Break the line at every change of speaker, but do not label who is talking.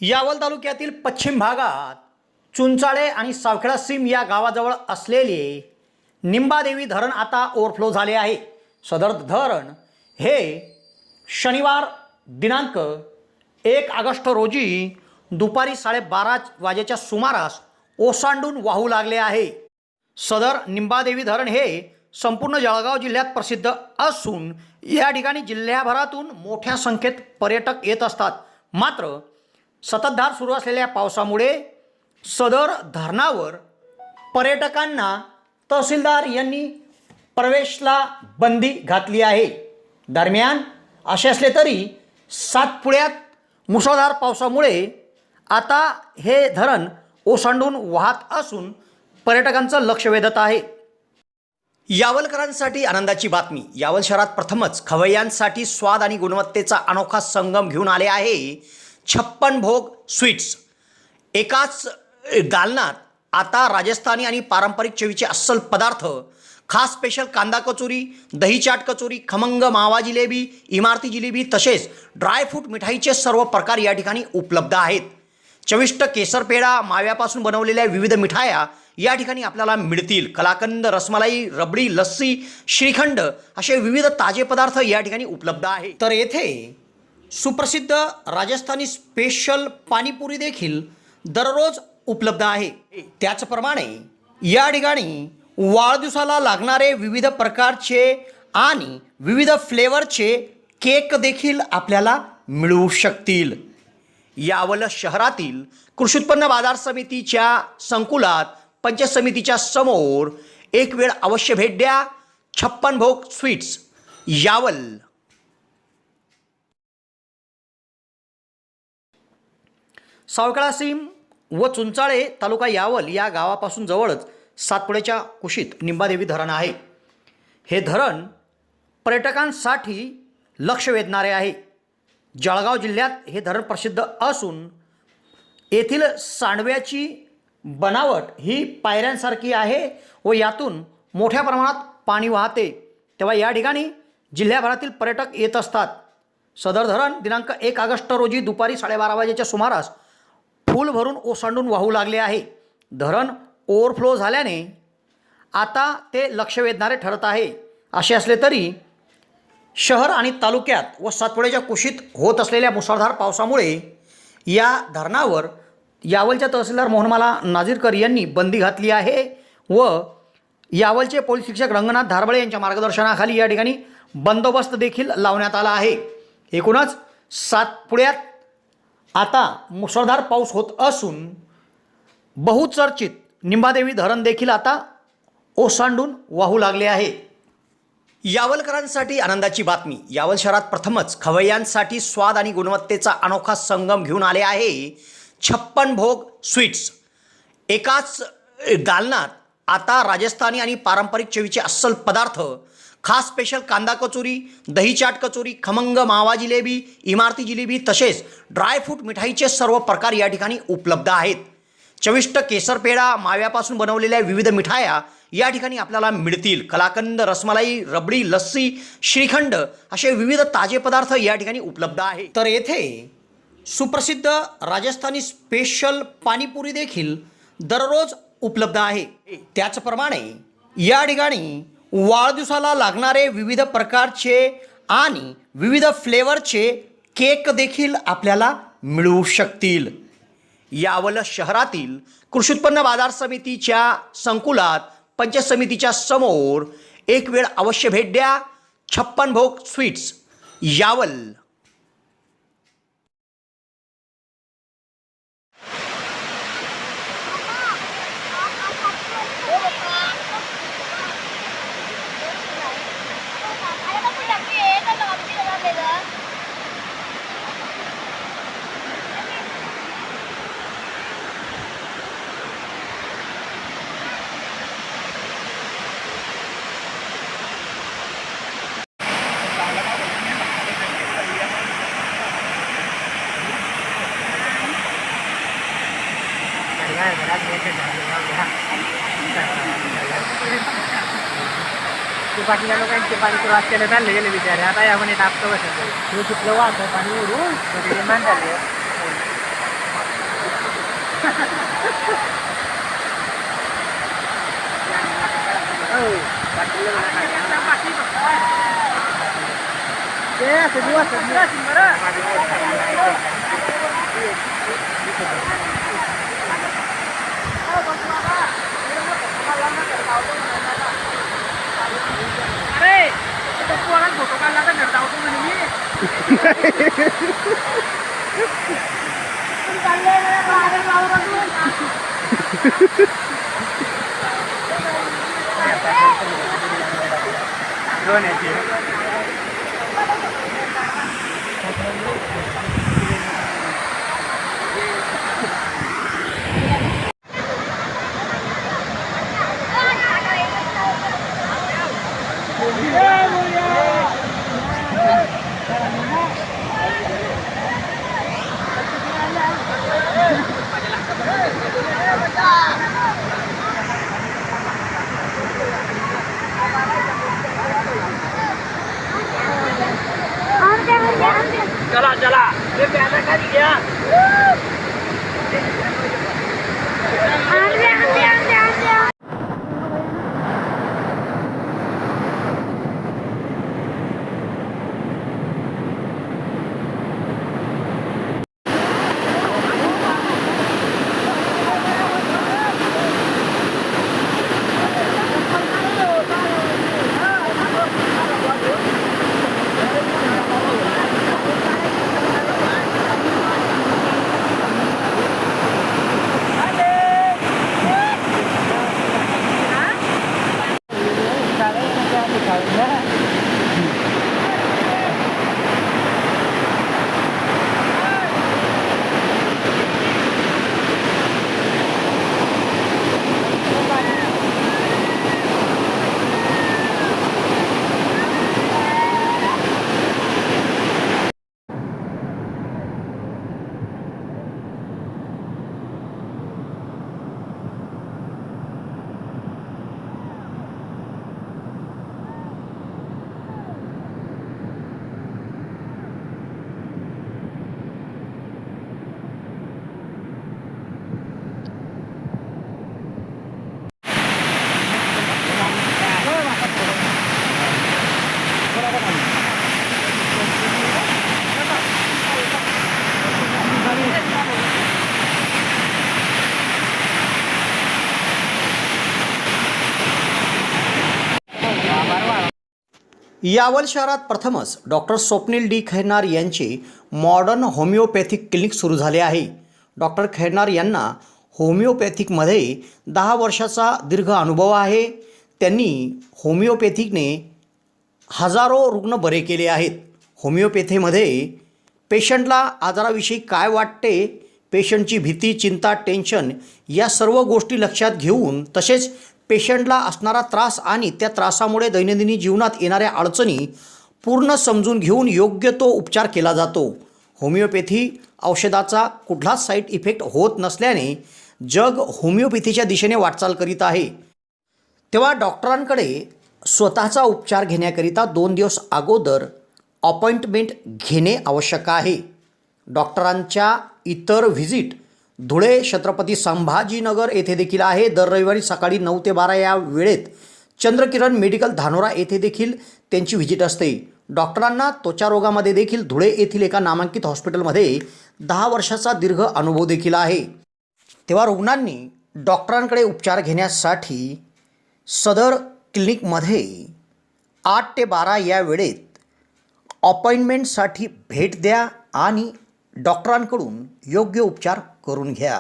यावल तालुक्यातील पश्चिम भागात चुंचाळे आणि सावखेडा सीम या गावाजवळ असलेले निंबादेवी धरण आता ओव्हरफ्लो झाले आहे। सदर धरण हे शनिवार दिनांक 1 ऑगस्ट रोजी दुपारी 12:30 वाजेच्या सुमारास ओसांडून वाहू लागले आहे। सदर निंबादेवी धरण हे संपूर्ण जळगाव जिल्ह्यात प्रसिद्ध असून या ठिकाणी जिल्ह्याभरातून मोठ्या संख्येत पर्यटक येत असतात। मात्र सततधार सुरू असलेल्या पावसामुळे सदर धरणावर पर्यटकांना तहसीलदार यांनी प्रवेशला बंदी घातली आहे। दरम्यान असे असले तरी सातपुड्यात मुसळधार पावसामुळे आता हे धरण ओसंडून वाहत असून पर्यटकांचं लक्ष वेधत आहे। यावलकरांसाठी आनंदाची बातमी। यावल शहरात प्रथमच खवय्यांसाठी स्वाद आणि गुणवत्तेचा अनोखा संगम घेऊन आले आहे 56 भोग स्वीट्स। एकाच दालनात आता राजस्थानी आणि पारंपरिक चवीचे अस्सल पदार्थ, खास स्पेशल कांदा कचोरी, दही चाट कचोरी, खमंग मावा जिलेबी, इमारती जिलेबी तसेच ड्रायफ्रूट मिठाईचे सर्व प्रकार या ठिकाणी उपलब्ध आहेत। चविष्ट केसर पेढा, माव्यापासून बनवलेल्या विविध मिठाया या ठिकाणी आपल्याला मिळतील। कलाकंद, रसमलाई, रबडी, लस्सी, श्रीखंड असे विविध ताजे पदार्थ या ठिकाणी उपलब्ध आहेत। तर येथे सुप्रसिद्ध राजस्थानी स्पेशल पाणीपुरी देखील दररोज उपलब्ध आहे। त्याचप्रमाणे या ठिकाणी वाढदिवसाला लागणारे विविध प्रकारचे आणि विविध फ्लेवरचे केक देखील आपल्याला मिळू शकतील। यावल शहरातील कृषी उत्पन्न बाजार समितीच्या संकुलात पंचायत समितीच्या समोर एक वेळ अवश्य भेट द्या। 56 भोग स्वीट्स, यावल। सावखेडा सीम व चुंचाळे तालुका यावल या गावापासून जवळच सातपुड्याच्या कुशीत निंबादेवी धरण आहे। हे धरण पर्यटकांसाठी लक्ष वेधणारे आहे। जळगाव जिल्ह्यात हे धरण प्रसिद्ध असून येथील सांडव्याची बनावट ही पायऱ्यांसारखी आहे व यातून मोठ्या प्रमाणात पाणी वाहते। तेव्हा या ठिकाणी जिल्ह्याभरातील पर्यटक येत असतात। सदर धरण दिनांक 1 ऑगस्ट रोजी दुपारी 12:30 वाजेच्या सुमारास फुल भरून ओसांडून वाहू लागले आहे। धरण ओव्हरफ्लो झाल्याने आता ते लक्ष वेधणारे ठरत आहे। असे असले तरी शहर आणि तालुक्यात व सातपुड्याच्या कुशीत होत असलेल्या मुसळधार पावसामुळे या धरणावर यावलच्या तहसीलदार मोहनमाला नाझीरकर यांनी बंदी घातली आहे व यावलचे पोलीस अधीक्षक रंगनाथ धारबळे यांच्या मार्गदर्शनाखाली या ठिकाणी बंदोबस्त देखील लावण्यात आला आहे। एकूणच सातपुड्यात आता मुसळधार पाऊस होत असून बहुचर्चित निंबादेवी धरण देखील आता ओसांडून वाहू लागले आहे। यावलकरांसाठी आनंदाची बातमी। यावल शहरात प्रथमच खवय्यांसाठी स्वाद आणि गुणवत्तेचा अनोखा संगम घेऊन आले आहे 56 भोग स्वीट्स। एकाच दालनात आता राजस्थानी आणि पारंपरिक चवीचे अस्सल पदार्थ, खास स्पेशल कांदा कचोरी, दही चाट कचोरी, खमंग मावा जिलेबी, इमारती जिलेबी तसेच ड्रायफ्रूट मिठाईचे सर्व प्रकार या ठिकाणी उपलब्ध आहेत। चविष्ट केसर पेढा, माव्यापासून बनवलेल्या विविध मिठाया या ठिकाणी आपल्याला मिळतील। कलाकंद, रसमलाई, रबडी, लस्सी, श्रीखंड असे विविध ताजे पदार्थ या ठिकाणी उपलब्ध आहेत। तर येथे सुप्रसिद्ध राजस्थानी स्पेशल पाणीपुरी देखील दररोज उपलब्ध आहे। त्याचप्रमाणे या ठिकाणी वाढदिवसाला लागणारे विविध प्रकारचे आणि विविध फ्लेवरचे केक देखील आपल्याला मिळू शकतील। यावल शहरातील कृषी उत्पन्न बाजार समितीच्या संकुलात पंचायत समितीच्या समोर एक वेळ अवश्य भेट द्या। 56 भोग स्वीट्स, यावल।
बाकीच्या लोकांचे पाणी सुरुवात केलं चालले गेले बिचारे। आता आपण टाकतो बसत हे चुकलं वाटतं पाणी उडून मांडाले अरे फोटो काढला तर नडदावतो म्हणे मी चला चला ये प्यादा कर गया
यावल शहरात प्रथमच डॉक्टर स्वप्नील डी खैरनार यांचे मॉडर्न होमिओपॅथिक क्लिनिक सुरू झाले आहे. डॉक्टर खैरनार यांना होमिओपॅथिकमध्ये 10 वर्षाचा दीर्घ अनुभव आहे. त्यांनी होमिओपॅथिकने हजारो रुग्ण बरे केले आहेत. होमिओपॅथीमध्ये पेशंटला आजाराविषयी काय वाटते, पेशंटची भीती, चिंता, टेन्शन या सर्व गोष्टी लक्षात घेऊन तसेच पेशंटला असणारा त्रास आणि त्या त्रासामुळे दैनंदिन जीवनात येणाऱ्या अडचणी पूर्ण समजून घेऊन योग्य तो उपचार केला जातो. होमिओपॅथी औषधाचा कुठलाच साईड इफेक्ट होत नसल्याने जग होमिओपॅथीच्या दिशेने वाटचाल करीत आहे. तेव्हा डॉक्टरांकडे स्वतःचा उपचार घेण्याकरिता 2 दिवस अगोदर अपॉइंटमेंट घेणे आवश्यक आहे. डॉक्टरांच्या इतर व्हिजिट धुळे, छत्रपती संभाजीनगर येथे देखील आहे. दर रविवारी सकाळी 9 ते 12 या वेळेत चंद्रकिरण मेडिकल धानोरा येथे देखील त्यांची व्हिजिट असते. डॉक्टरांना त्वचा रोगामध्ये देखील धुळे येथील एका नामांकित हॉस्पिटलमध्ये 10 वर्षाचा दीर्घ अनुभव देखील आहे. तेव्हा रुग्णांनी डॉक्टरांकडे उपचार घेण्यासाठी सदर क्लिनिकमध्ये 8 ते 12 या वेळेत अपॉइंटमेंटसाठी भेट द्या आणि डॉक्टरांकडून योग्य उपचार करून घ्या.